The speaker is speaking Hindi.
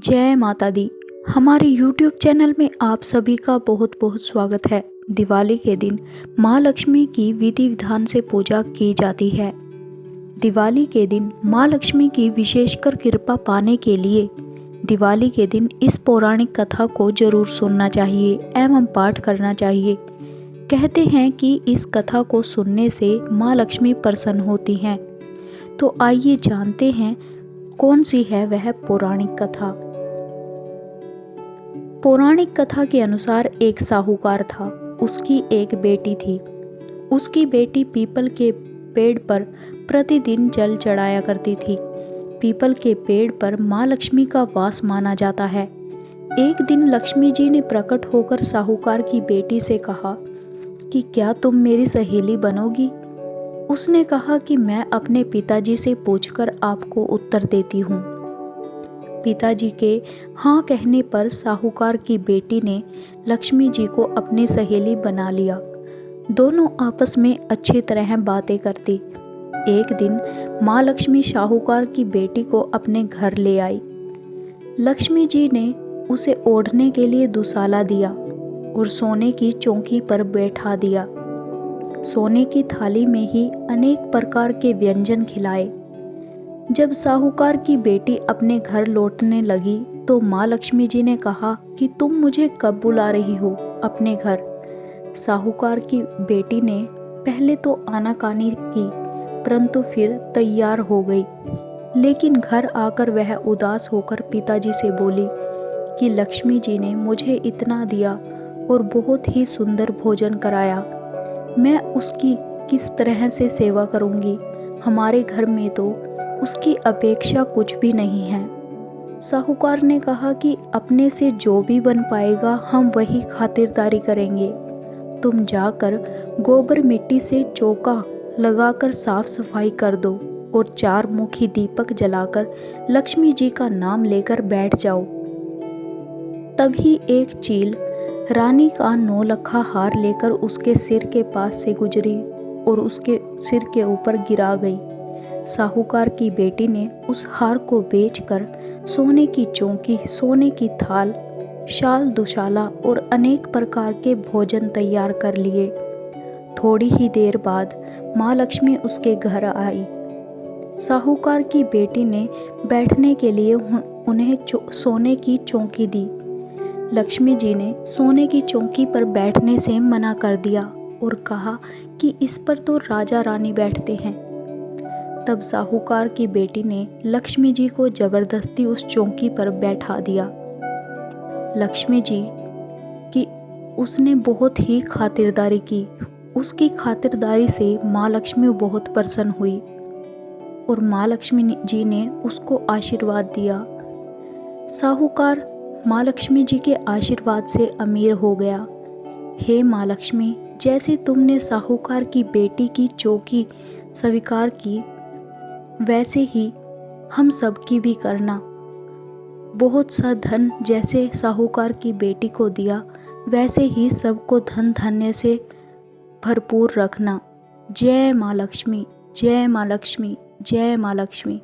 जय माता दी। हमारे YouTube चैनल में आप सभी का बहुत बहुत स्वागत है। दिवाली के दिन माँ लक्ष्मी की विधि विधान से पूजा की जाती है। दिवाली के दिन माँ लक्ष्मी की विशेषकर कृपा पाने के लिए दिवाली के दिन इस पौराणिक कथा को जरूर सुनना चाहिए एवं पाठ करना चाहिए। कहते हैं कि इस कथा को सुनने से माँ लक्ष्मी प्रसन्न होती हैं। तो आइए जानते हैं कौन सी है वह पौराणिक कथा। पौराणिक कथा के अनुसार एक साहूकार था। उसकी एक बेटी थी। उसकी बेटी पीपल के पेड़ पर प्रतिदिन जल चढ़ाया करती थी। पीपल के पेड़ पर माँ लक्ष्मी का वास माना जाता है। एक दिन लक्ष्मी जी ने प्रकट होकर साहूकार की बेटी से कहा कि क्या तुम मेरी सहेली बनोगी। उसने कहा कि मैं अपने पिताजी से पूछकर आपको उत्तर देती हूँ। पिताजी के हाँ कहने पर साहूकार की बेटी ने लक्ष्मी जी को अपनी सहेली बना लिया। दोनों आपस में अच्छी तरह बातें करती। एक दिन माँ लक्ष्मी साहूकार की बेटी को अपने घर ले आई। लक्ष्मी जी ने उसे ओढ़ने के लिए दुसाला दिया और सोने की चौकी पर बैठा दिया। सोने की थाली में ही अनेक प्रकार के व्यंजन खिलाए। जब साहूकार की बेटी अपने घर लौटने लगी तो माँ लक्ष्मी जी ने कहा कि तुम मुझे कब बुला रही हो अपने घर। साहूकार की बेटी ने पहले तो आनाकानी की, परंतु फिर तैयार हो गई। लेकिन घर आकर वह उदास होकर पिताजी से बोली कि लक्ष्मी जी ने मुझे इतना दिया और बहुत ही सुंदर भोजन कराया, मैं उसकी किस तरह से सेवा करूंगी। हमारे घर में तो उसकी अपेक्षा कुछ भी नहीं है। साहूकार ने कहा कि अपने से जो भी बन पाएगा हम वही खातिरदारी करेंगे। तुम जाकर गोबर मिट्टी से चौका लगाकर साफ सफाई कर दो और 4 मुखी दीपक जलाकर लक्ष्मी जी का नाम लेकर बैठ जाओ। तभी एक चील रानी का 9 लखा हार लेकर उसके सिर के पास से गुजरी और उसके सिर के ऊपर गिरा गई। साहूकार की बेटी ने उस हार को बेचकर सोने की चौकी, सोने की थाल, शाल दुशाला और अनेक प्रकार के भोजन तैयार कर लिए। थोड़ी ही देर बाद माँ लक्ष्मी उसके घर आई। साहूकार की बेटी ने बैठने के लिए उन्हें सोने की चौकी दी। लक्ष्मी जी ने सोने की चौकी पर बैठने से मना कर दिया और कहा कि इस पर तो राजा रानी बैठते हैं। तब साहूकार की बेटी ने लक्ष्मी जी को जबरदस्ती उस चौकी पर बैठा दिया। लक्ष्मी जी की उसने बहुत ही खातिरदारी की। उसकी खातिरदारी से माँ लक्ष्मी बहुत प्रसन्न हुई और माँ लक्ष्मी जी ने उसको आशीर्वाद दिया। साहूकार माँ लक्ष्मी जी के आशीर्वाद से अमीर हो गया। हे माँ लक्ष्मी, जैसे तुमने साहूकार की बेटी की चौकी स्वीकार की, वैसे ही हम सब की भी करना। बहुत सा धन जैसे साहूकार की बेटी को दिया, वैसे ही सबको धन धान्य से भरपूर रखना। जय माँ लक्ष्मी, जय माँ लक्ष्मी, जय माँ लक्ष्मी।